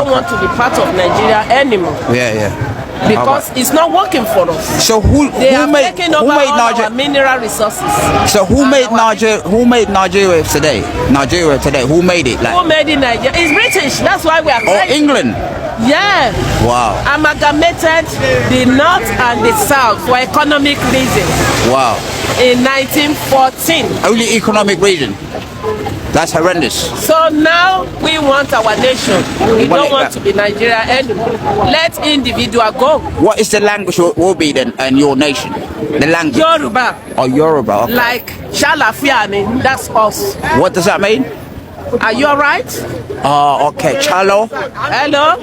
don't want to be part of Nigeria anymore. Yeah. Because it's not working for us. So who made Nigeria? Our mineral resources. So who made Nigeria? Who made Nigeria today? Nigeria today. Who made it? Who made it Nigeria? It's British. That's why we are. Oh, England. Yeah. Wow. Amalgamated the North and the South for economic reasons. Wow. In 1914. Only economic reason. That's horrendous. So now we want our nation. We don't want to be Nigeria anymore. Let individual go. What is the language will be then in your nation? The language? Yoruba. Oh, Yoruba. Okay. Like Shalafiani, that's us. What does that mean? Are you alright? Okay. Chalo. Hello.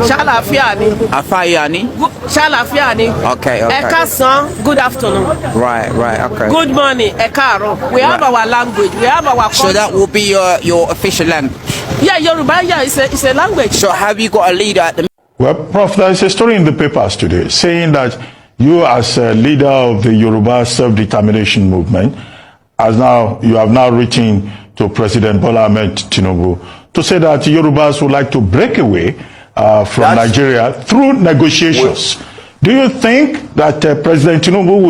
Shalafiani. Afayani. Shalafiani. Okay. Ekasan. Good afternoon. Right. Okay. Good morning. Ekaro. We have our language. We have our culture. So that will be your official language. Yeah, Yoruba. Yeah, it's a language. So have you got a leader at the? Well, Prof, there is a story in the papers today saying that you, as a leader of the Yoruba self-determination movement, you have now written to President Bola Ahmed Tinubu to say that Yorubas would like to break away from Nigeria through negotiations. Do you think that President Tinubu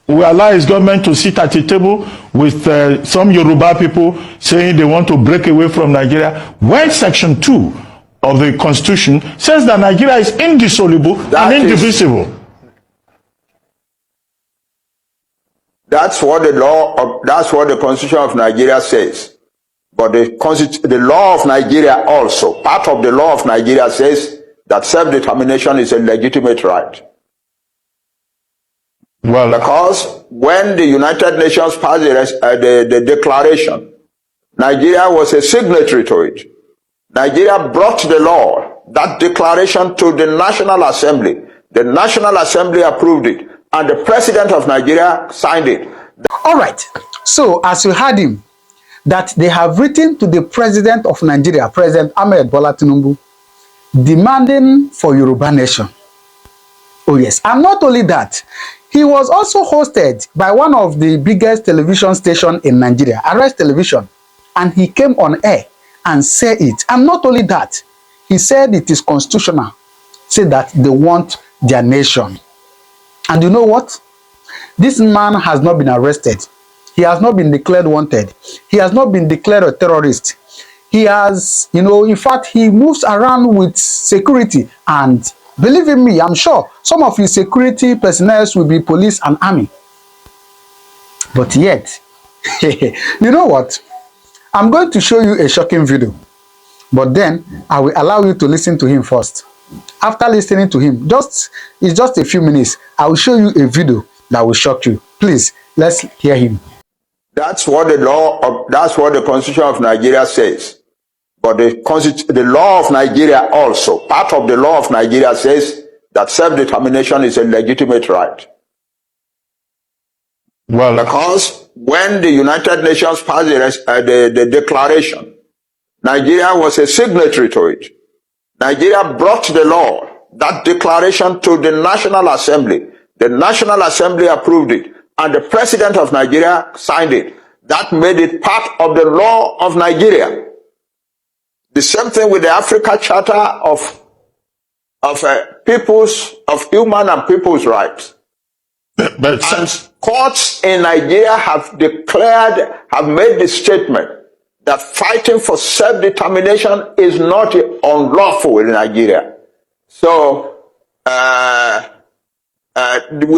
will allow his government to sit at a table with some Yoruba people saying they want to break away from Nigeria, when Section 2 of the Constitution says that Nigeria is indissoluble and indivisible? That's what the Constitution of Nigeria says. But the law of Nigeria also, part of the law of Nigeria says that self-determination is a legitimate right. Well, because when the United Nations passed the declaration, Nigeria was a signatory to it. Nigeria brought the law, that declaration, to the National Assembly. The National Assembly approved it, and the President of Nigeria signed it. All right. So, as you heard him, that they have written to the President of Nigeria, President Ahmed Bola Tinubu, demanding for Yoruba nation. Oh yes. And not only that, he was also hosted by one of the biggest television stations in Nigeria, Arise Television, and he came on air and said it. And not only that, he said it is constitutional, said that they want their nation. And you know what? This man has not been arrested. He has not been declared wanted. He has not been declared a terrorist. He has, in fact, he moves around with security. And believe in me, I'm sure some of his security personnel will be police and army. But yet, you know what? I'm going to show you a shocking video. But then, I will allow you to listen to him first. After listening to him, it's just a few minutes, I will show you a video that will shock you. Please, let's hear him. That's what the Constitution of Nigeria says. But the law of Nigeria also, part of the law of Nigeria says that self-determination is a legitimate right. Well, because when the United Nations passed the declaration, Nigeria was a signatory to it. Nigeria brought the law, that declaration, to the National Assembly. The National Assembly approved it, and the President of Nigeria signed it. That made it part of the law of Nigeria. The same thing with the Africa Charter of Human and People's Rights. And courts in Nigeria have made the statement that fighting for self-determination is not unlawful in Nigeria. So, we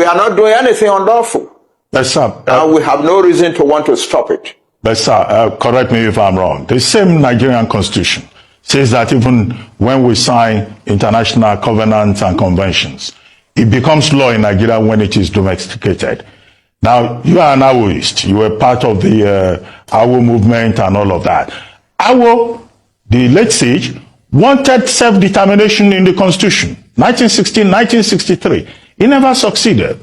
are not doing anything unlawful. Yes, sir. And we have no reason to want to stop it. But sir, correct me if I'm wrong. The same Nigerian constitution says that even when we sign international covenants and conventions, it becomes law in Nigeria when it is domesticated. Now, you are an Awoist. You were part of the Awo movement and all of that. Awo, the late sage, wanted self-determination in the constitution. 1916, 1963. It never succeeded.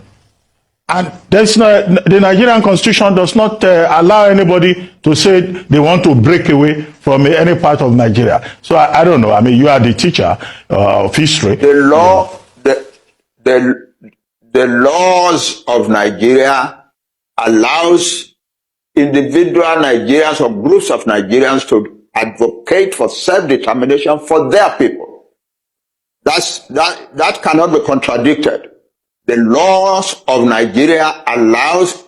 And the Nigerian constitution does not allow anybody to say they want to break away from any part of Nigeria. So I don't know. I mean, you are the teacher of history. The laws of Nigeria allows individual Nigerians or groups of Nigerians to advocate for self-determination for their people. That cannot be contradicted. The laws of Nigeria allows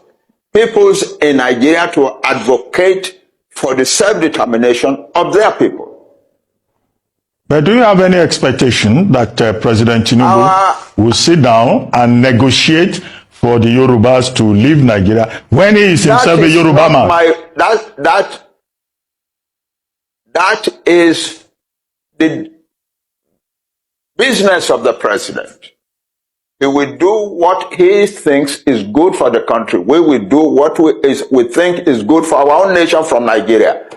peoples in Nigeria to advocate for the self-determination of their people. But do you have any expectation that President Tinubu will sit down and negotiate for the Yorubas to leave Nigeria when he is himself a Yoruba man? That is the business of the president. He will do what he thinks is good for the country. We will do what we think is good for our own nation from Nigeria.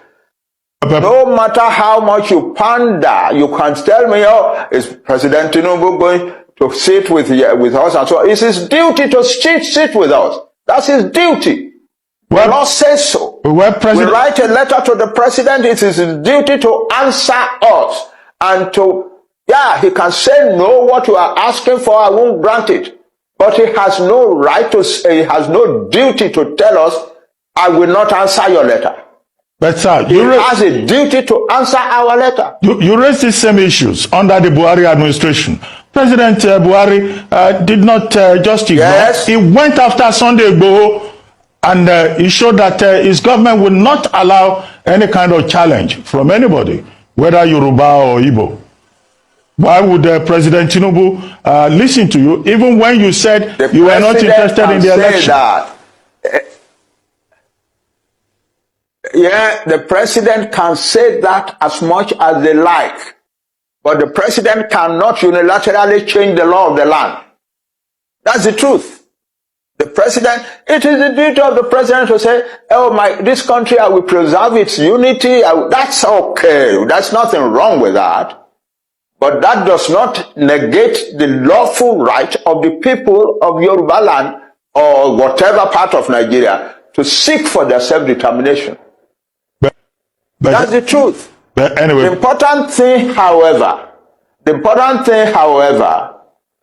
No matter how much you pander, you can tell me, oh, is President Tinubu going to sit with us and so on? It's his duty to sit with us. That's his duty. The law says so. We write a letter to the president. It is his duty to answer us and to, he can say no, what you are asking for, I won't grant it. But he has no right to say, he has no duty to tell us, I will not answer your letter. But sir, he has a duty to answer our letter. You raised these same issues under the Buhari administration. President Buhari did not just ignore. Yes. He went after Sunday Igboho and he showed that his government will not allow any kind of challenge from anybody, whether Yoruba or Igbo. Why would President Tinubu listen to you, even when you said you were not interested in the election? The president can say that as much as they like, but the president cannot unilaterally change the law of the land. That's the truth. The president, it is the duty of the president to say, oh, this country, I will preserve its unity. That's okay. There's nothing wrong with that. But that does not negate the lawful right of the people of Yoruba land or whatever part of Nigeria to seek for their self-determination. That's the truth. But anyway, the important thing, however,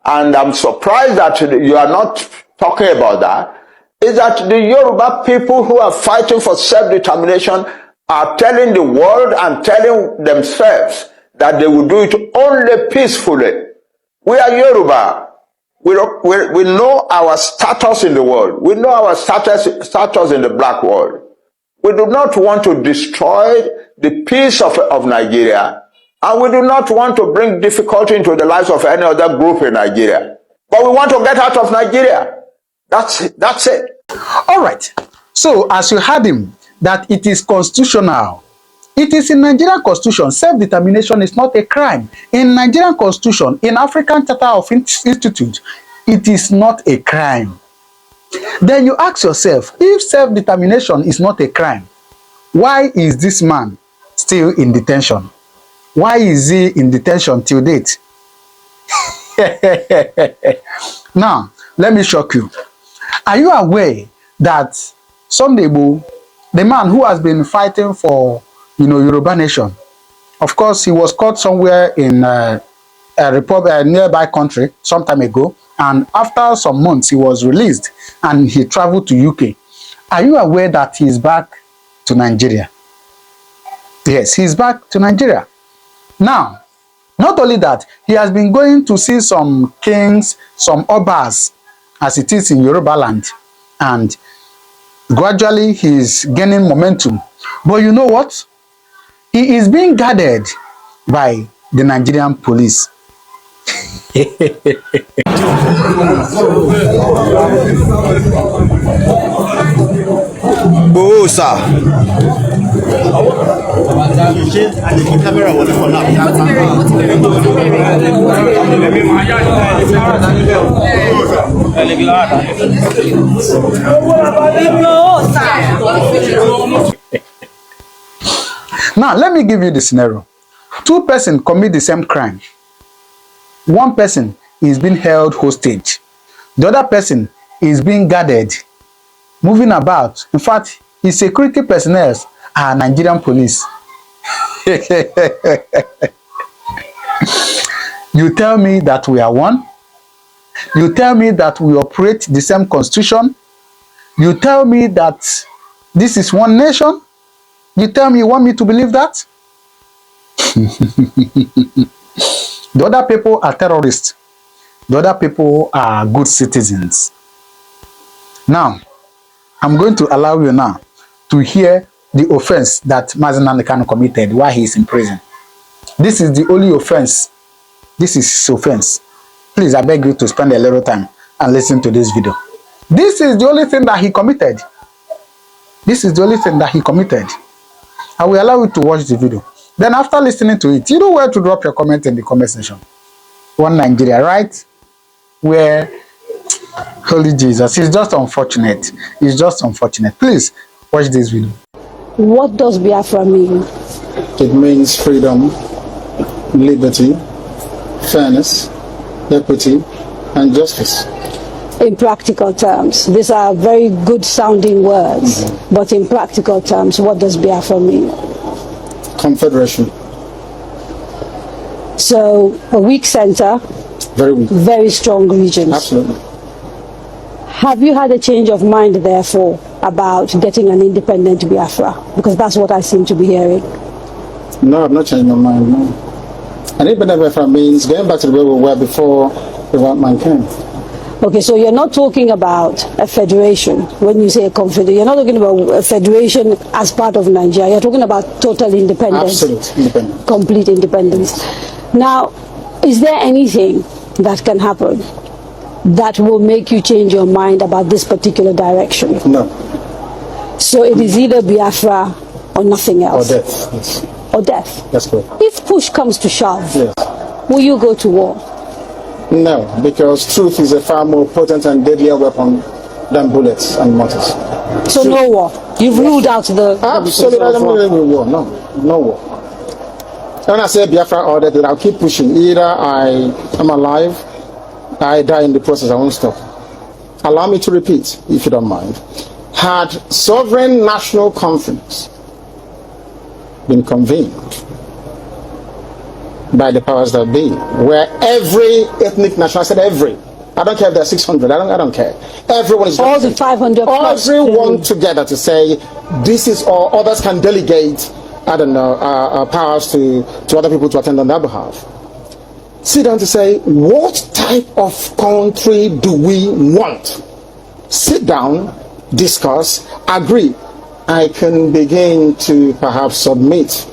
and I'm surprised that you are not talking about that, is that the Yoruba people who are fighting for self-determination are telling the world and telling themselves that they will do it only peacefully. We are Yoruba. We know our status in the world. We know our status in the black world. We do not want to destroy the peace of Nigeria, and we do not want to bring difficulty into the lives of any other group in Nigeria. But we want to get out of Nigeria. That's it. All right. So, as you heard him, that it is constitutional. It is in Nigerian Constitution. Self-determination is not a crime. In Nigerian Constitution, in African Charter of Institute, it is not a crime. Then you ask yourself, if self-determination is not a crime, why is this man still in detention? Why is he in detention till date? Now, let me shock you. Are you aware that Sunday Igboho, the man who has been fighting for, Yoruba nation, of course, he was caught somewhere in a nearby country some time ago, and after some months, he was released and he traveled to UK. Are you aware that he is back to Nigeria? Yes, he is back to Nigeria. Now, not only that, he has been going to see some kings, some obas, as it is in Yoruba land, and gradually he is gaining momentum. But you know what? He is being guarded by the Nigerian police. Bosa. Now, let me give you the scenario. Two persons commit the same crime. One person is being held hostage. The other person is being guarded, moving about. In fact, his security personnel are Nigerian police. You tell me that we are one? You tell me that we operate the same constitution? You tell me that this is one nation? You tell me you want me to believe that? The other people are terrorists. The other people are good citizens. Now, I'm going to allow you now to hear the offense that Mazi Nnamdi Kanu committed while he is in prison. This is the only offense. This is his offense. Please, I beg you to spend a little time and listen to this video. This is the only thing that he committed. This is the only thing that he committed. I will allow you to watch the video. Then after listening to it, you know where to drop your comment in the comment section. One Nigeria, right? Where, holy Jesus, it's just unfortunate. It's just unfortunate. Please, watch this video. What does Biafra mean? It means freedom, liberty, fairness, equity, and justice. In practical terms, these are very good sounding words, but in practical terms, what does Biafra mean? Confederation. So, a weak center, Very weak. very strong regions. Absolutely. Have you had a change of mind, therefore, about getting an independent Biafra? Because that's what I seem to be hearing. No, I've not changed my mind, no. An independent Biafra means going back to the way we were before the white man came. Okay, so you're not talking about a federation when you say a confederation. You're not talking about a federation as part of Nigeria. You're talking about total independence. Absolute independence. Complete independence. Now, is there anything that can happen that will make you change your mind about this particular direction? No. So it is either Biafra or nothing Or else. death. Yes. Or death. That's correct. If push comes to shove, Yes. will you go to war? No, because truth is a far more potent and deadlier weapon than bullets and mortars. So no war. You've ruled out the Absolutely, I don't believe in war. No, no war. When I say Biafra or death, I'll keep pushing. Either I am alive, I die in the process, I won't stop. Allow me to repeat, if you don't mind. Had sovereign national conference been convened by the powers that be, where every ethnic nation, I said every, I don't care if there are 600, I don't care. Everyone is all the 500 plus. everyone together to say this is all. Others can delegate, I don't know, powers to other people to attend on their behalf. Sit down to say, what type of country do we want? Sit down, discuss, agree. I can begin to perhaps submit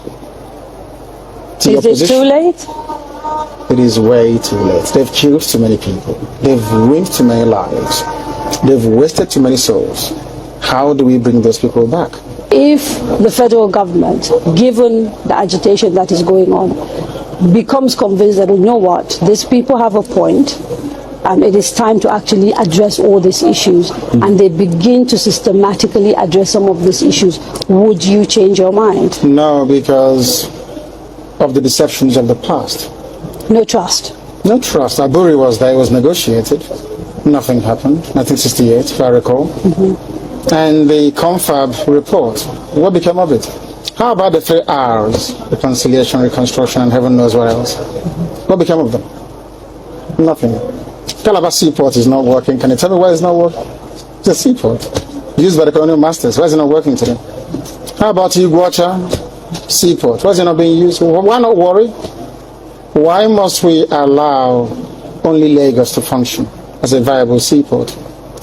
to your Is it too late? It is way too late. They've killed too many people. They've ruined too many lives. They've wasted too many souls. How do we bring those people back? If the federal government, given the agitation that is going on, becomes convinced that, you know what, these people have a point, and it is time to actually address all these issues, and they begin to systematically address some of these issues, would you change your mind? No, because of the deceptions of the past. No trust. No trust. Aburi was there, it was negotiated. Nothing happened. 1968, if I recall. And the confab report, what became of it? How about the 3 R's? Reconciliation, reconstruction, and heaven knows what else. What became of them? Nothing. Calabar Seaport is not working. Can you tell me why it's not working? It's a seaport used by the colonial masters. Why is it not working today? How about Iguacha Seaport? Why is it not being used? Why not worry? Why must we allow only Lagos to function as a viable seaport?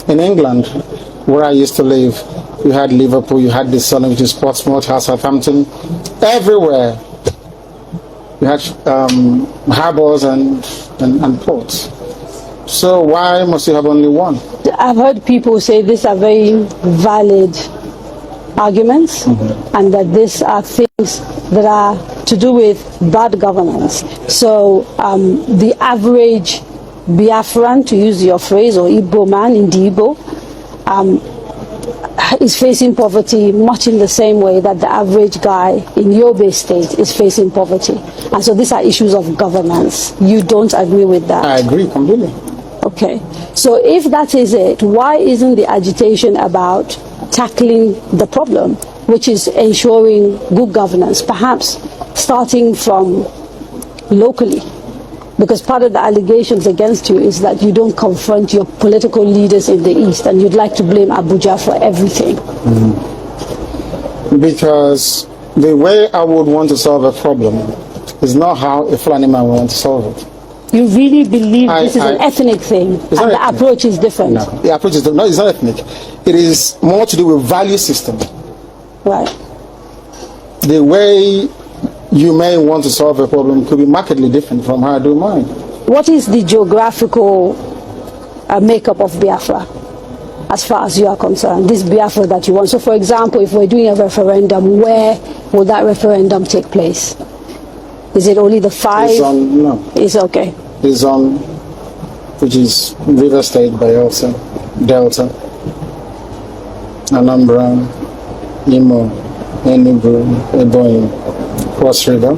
In England, where I used to live, you had Liverpool, you had the Sun, which is Portsmouth, Southampton, everywhere. You had harbors and ports. So why must you have only one? I've heard people say these are very valid arguments, and that these are things that are to do with bad governance. So the average Biafran, to use your phrase, or Igbo man in the Igbo, is facing poverty much in the same way that the average guy in Yoruba state is facing poverty. And so these are issues of governance. You don't agree with that? I agree completely. Okay. So if that is it, why isn't the agitation about tackling the problem, which is ensuring good governance, perhaps starting from locally? Because part of the allegations against you is that you don't confront your political leaders in the East, and you'd like to blame Abuja for everything. Because the way I would want to solve a problem It's not how a Fulani man wants to solve it. You really believe this is an ethnic thing, and the approach is different? No, the approach is different. No, it's not ethnic. It is more to do with value system. Right. The way you may want to solve a problem could be markedly different from how I do mine. What is the geographical makeup of Biafra, as far as you are concerned? This Biafra that you want. So, for example, if we're doing a referendum, where will that referendum take place? Is it only the 5? It's on, no. It's okay. It's on, which is River State, Bayelsa, Delta, Anambra, Imo, Enugu, Ebonyi, Cross River.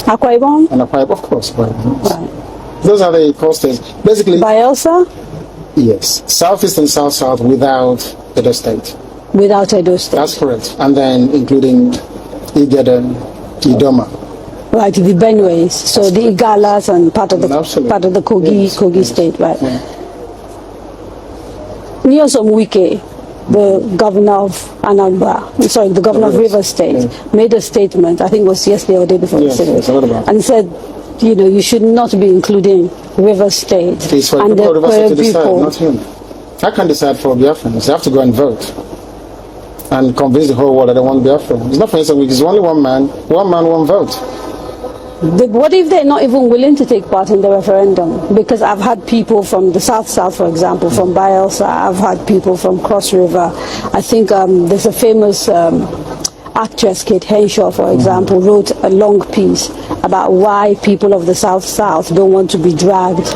Akwa Ibom? And Akwa Ibom, of course. Right. Those are the coasters. Basically, Bayelsa? Yes. Southeast and South-South without Edo State. Without Edo State. That's correct. And then including Igede, Idoma. Right, the Benues, so the Igalas and part of the Kogi state, right? Yeah. Nyesom Wike, the governor of Anambra, the governor of River State, made a statement, I think it was yesterday or the day before yesterday, and said, you should not be including River State and the River people. Not him. I can't decide for Biafrans. They have to go and vote and convince the whole world that they want Biafra. It's not for instance, it's only one man, one vote. What if they're not even willing to take part in the referendum? Because I've had people from the South, for example, from Bayelsa. I've had people from Cross River. I think there's a famous actress, Kate Henshaw, for example, wrote a long piece about why people of the South don't want to be dragged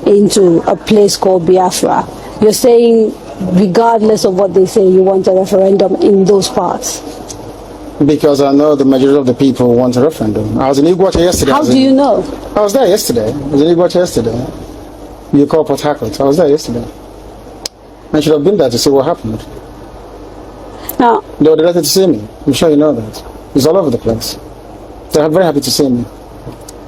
into a place called Biafra. You're saying, regardless of what they say, you want a referendum in those parts? Because I know the majority of the people want a referendum. I was in Iguacha yesterday. How do you know? I was there yesterday. I was in Iguacha yesterday. You call Port Harcourt. I was there yesterday. I should have been there to see what happened. Now, they were delighted to see me. I'm sure you know that. It's all over the place. They're very happy to see me.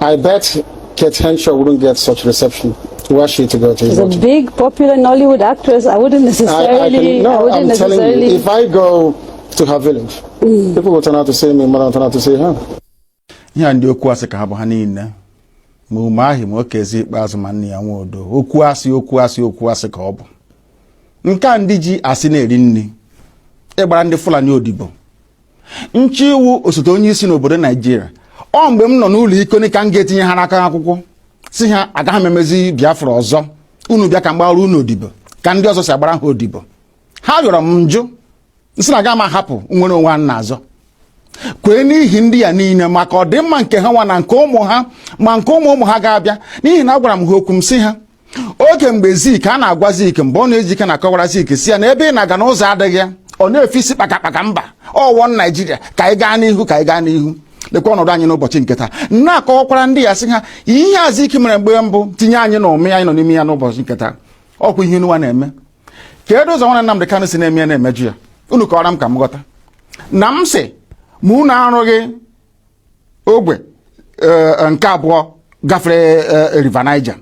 I bet Kate Henshaw wouldn't get such reception. Where she to go to? She's a big, popular Nollywood actress. I wouldn't necessarily. I'm telling you, if I go to her village, people will turn out to see me more than turn out to see her. Yeah, and the Okuasi ka habo hanina. Mumahi mwokezi ikpazu mani ya nwodo. Okuasi ka obo. Nka ndiji asine erinni. Egbara ndị Fulani odibo. Nchi iwu osote onye isi n'obodo Nigeria. Ọ mgbe m nọ n'ụlọ iko ka m ga-etinye ha n'aka akwụkwọ. Si ha agaghị m emezi Biafra ọzọ. Unu bịa ka m gbara unu odibo. Ka ndị ọzọ si agbara ha odibo. Ha rịọrọ m njụ. Nsị na aga m ahapụ nwere onwe ha n'azọ. Kwee n'ihi ndị ya niile maka ọdịmma nke ha nwa na nke ụmụ ha ma nke ụmụ ha ga-abịa n'ihi na agwara m ha okwu m si ha oge mgbe Zik a na-agwa Zik mgbe ọ na-eji ike na-akọwara Zik si ya na ebe ị na-aga n'ụzọ adịghị ya ọ na-efisi kpakakpaka mba ọwọ Naijiria ka anyị gaa n'ihu lekwa ọnọdụ anyị n'ụbọchị nke taa na-akọwakwara ndị ya si ha ihe a Zik mere mgbe mbụ tinye anyị na ụmụ anyị nọ n'ime ya n'ụbọchị nke taa ọkwa ihe unu na-eme kedu ụzọ nwana Nnamdi Kanu si na-eme ya na-emeju ya unu kọwara m ka m ghọta na m sị ma unu arụghị ogbe nke abụọ gafere River Niger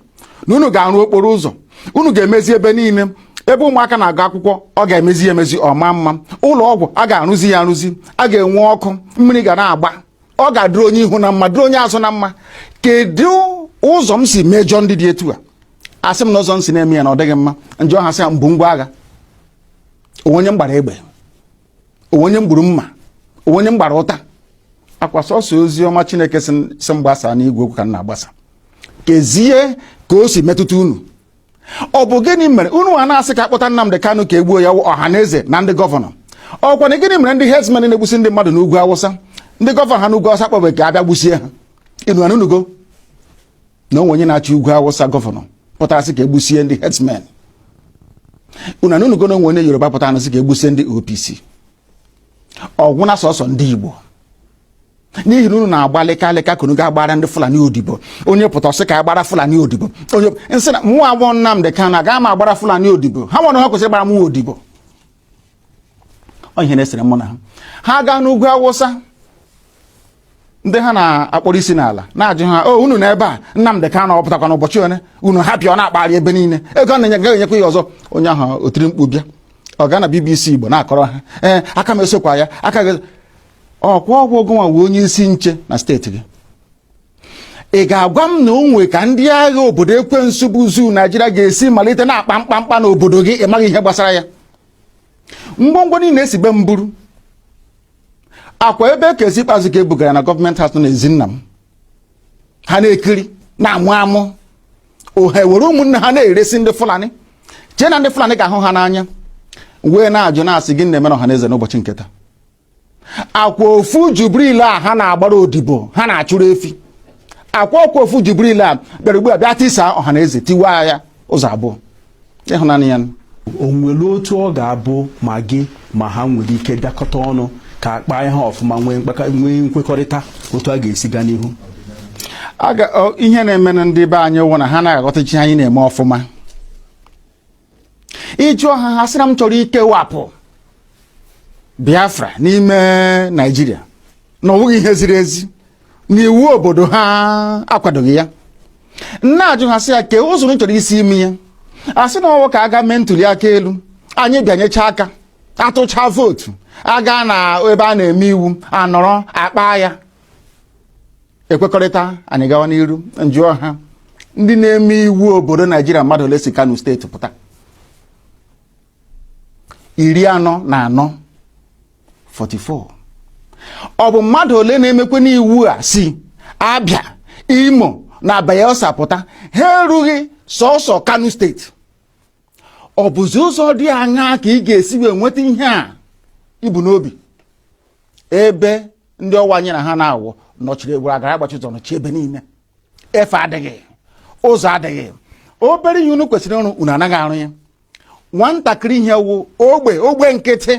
na unu ga-arụ okporo ụzọ unu ga-emezi ebe niile ebe ụmụaka na-agụ akwụkwọ ọ ga-emezi emezi ọma mma ụlọ ọgwụ a ga-arụzi ya arụzi a ga-enwe ọkụ mmiri ga na-agba ọ ga-adịrị onye ihu na mma dịrị onye azụ na mma kedu ụzọ m si mejọ ndị dị etu a asị m na ụzọ m si na-eme ya na ọ dịghị mma njọ ha sị mbụ ngwa agha onye m gbara egbe onye m gburu mma onye m gbara ụta akwa sọsọ ozi ọma Chineke si mgbasa n'igwe okwu ka m na-agbasa kezie ka o si metụta unu ọ bụ gịnị mere unu a na-asị ka akpọta Nnamdi Kanu ka egbuo ya ọha na eze na ndị gọvanọ ọkwa na gịnị mere ndị herdsmen na-egbusi ndị mmadụ n'ugwu Awụsa ndị gọvanọ ha n'ugwu Awụsa kpọbe ka abịa gbusie ha inu anunugo na onwe onye na-achị ugwu Awụsa gọvanọ pụtara sị ka egbusie ndị herdsmen unu anunugo na onwe onye Yoruba pụtara sị ka egbusie ndị OPC ọgwụ na sọsọ ndị Igbo n'ihi na unu na-agbalị ka unu ga-agbara ndị Fulani odibo onye pụta ọsị ka agbara Fulani odibo onye nsị na mụ abụọ Nnamdi Kanu aga m agbara Fulani odibo ha nwere ha kwesịrị gbara mụ odibo ọ ihe na-esere mụ na ha gaa n'ugwu Awụsa ndị ha na-akpọrọ isi n'ala na-ajụ ha unu na ebe a Nnamdi Kanu ọ pụtakwa n'ụbọchị one unu hapịa ọ na-akpagharị ebe niile ego na ga-enyekwa ya ọzọ onye ahụ otiri mkpu bịa ọ ga na BBC Igbo na-akọrọ ha aka m esokwa ya aka ọkwa ọgwụ gụnwa wee onye isi nche na steeti gị ị ga-agwa m na onwe ka ndị agha obodo ekwensu bụ zuu Naijiria ga-esi malite na-akpa mkpamkpa n'obodo gị ịmaghị ihe gbasara ya ngwongwo niile esi be m buru akwa ebe ka esi ikpeazụ ka ebugara na gọọmenti haus nọ n'ezi nna m ha na-ekiri na-amụ amụ ohe were ụmụnne ha na-eresi ndị Fulani chee na ndị Fulani ga-ahụ ha n'anya wee na-ajụ na-asị gị na-emere ọha na eze n'ụbọchị nketa akwa ofu Jubril a ha na-agbara odibo ha na-achụrụ efi akwa ofu Jubril a bịara ugbu a bịa tisa ọha na eze tiwaa ya ụzọ abụọ ịhụnanya ya o nwere otu ọ ga-abụ ma gị ma ha nwere ike bịakọta ọnụ ka akpa ihe ọfụma nwee nkwekọrịta otu a ga-esi gaa n'ihu ihe na-eme na ndị be anyị wụ na ha na-aghọtachi anyị na-eme ọfụma ịjụ ọha ha sịra m chọrọ ikewapụ Biafra n'ime Naijiria na ọ bụghị ihe ziri ezi n'iwu obodo ha akwadoghị ya nna ajụ ha sị ya kee ụzọ chọrọ isi ime ya asị na ọwụ ka aga mee ntuli aka elu anyị bịanyecha aka atụcha vootu aga na ebe a na-eme iwu anọrọ akpa ya ekwekọrịta anyị gawa n'iru njụọ ha ndị na-eme iwu obodo Naijiria mmadụ ole si Kano steeti pụta 44 ọ bụ mmadụ ole na-emekwe n'iwu a si Abia Imo na Bayelsa pụta ha erughị sọsọ Kano steeti ọ bụzi ụzọ dị aṅaa ka ị ga-esi wee nweta ihe a ibu n'obi ebe ndị ọwa anyị na ha na-awụ nọchiri egburu agara agbachi ụzọ nọchi ebe niile efe adịghị ụzọ adịghị obere ihe unu kwesịrị ịrụ unu anaghị arụ ya nwatakịrị ihe wụ ogbe nkịtị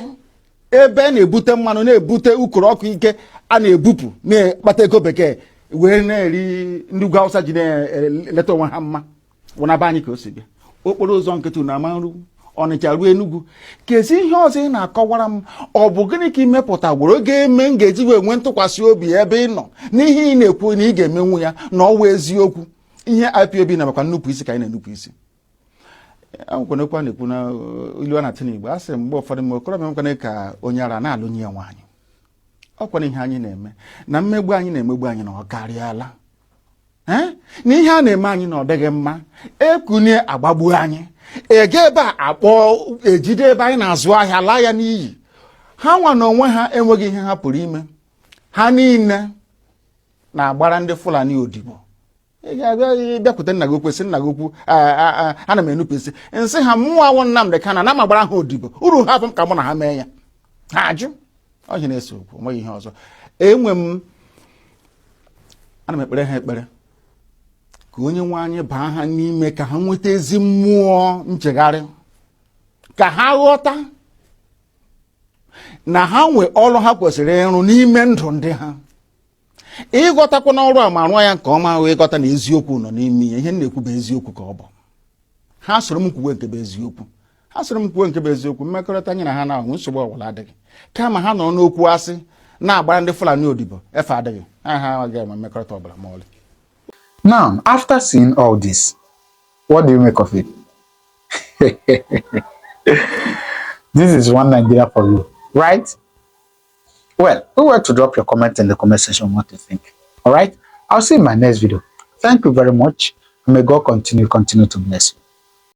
ebe na-ebute mmanụ na-ebute ukoro ọkụ ike a na-ebupụ na-akpata ego bekee wee na-eri ndị ugwu Awụsa ji na-eleta onwe ha mma wụnaba anyị ka o si bịa okporo ụzọ nkịtị unu ama nru Ọnịcha ruo Enugu kezi ihe ọzọ ị na-akọwara m ọ bụ gịnị ka imepụta gworo ga-eme m ga-eji wee nwee ntụkwasị obi ebe ị nọ n'ihe ị na-ekwu na ị ga-emenwu ya na ọwa eziokwu ihe IPOB na-abakwa nnupụ isi ka anyị na-enupụ isi akwụkwanekwa na-ekwu na ilu a na-atụ n'Igbo a sị mgbe ụfọdụ mgbe okorobịa nwekwana ka onye ara na-alụnye ya nwaanyị ọkwana ihe anyị na-eme na mmegbu anyị na-emegbu anyị na ọ karịala na ihe a na-eme anyị na ọ dịghị mma ekunye agbagbuo anyị ege ebe a akpọ ejide ebe anyị na-azụ ahịa laa ya n'iyi ha nwa na onwe ha enweghị ihe ha pụrụ ime ha niile na-agbara ndị Fulani odibo ị ga-abịa bịakwute nna gị okwesị nna gị okwu ana m enupụ isi nsị ha mmụọ awụ Nnamdị Kanu na m agbara ha odibo uru hapụ m ka mụ na ha mee ya ha ajụ ọhịa na-ese okwu onweghị ihe ọzọ ana m ekpere ha ekpere ka onye nwe anyị baa ha n'ime ka ha nweta ezi mmụọ nchegharị ka ha ghọta na ha nwee ọrụ ha kwesịrị ịrụ n'ime ndụ ndị ha ịghọtakwa n'ọrụ a ma rụọ ya nke ọma wee ghọta na eziokwu nọ n'ime ihe na-ekwu bụ eziokwu ka ọ bụ ha soro m kwuwe nke bụ eziokwu mmekọrịta anyị na ha na-ahụ nsogbu ọbụla adịghị kama ha nọ n'okwu asị na-agbara ndị Fulani odibo efe adịghị ha agaghị eme mmekọrịta ọbụla ma ọlị. Now, after seeing all this, what do you make of it? This is one Nigeria for you, right? Well, don't forget to drop your comment in the comment section what you think. All right? I'll see you in my next video. Thank you very much. And may God continue to bless you.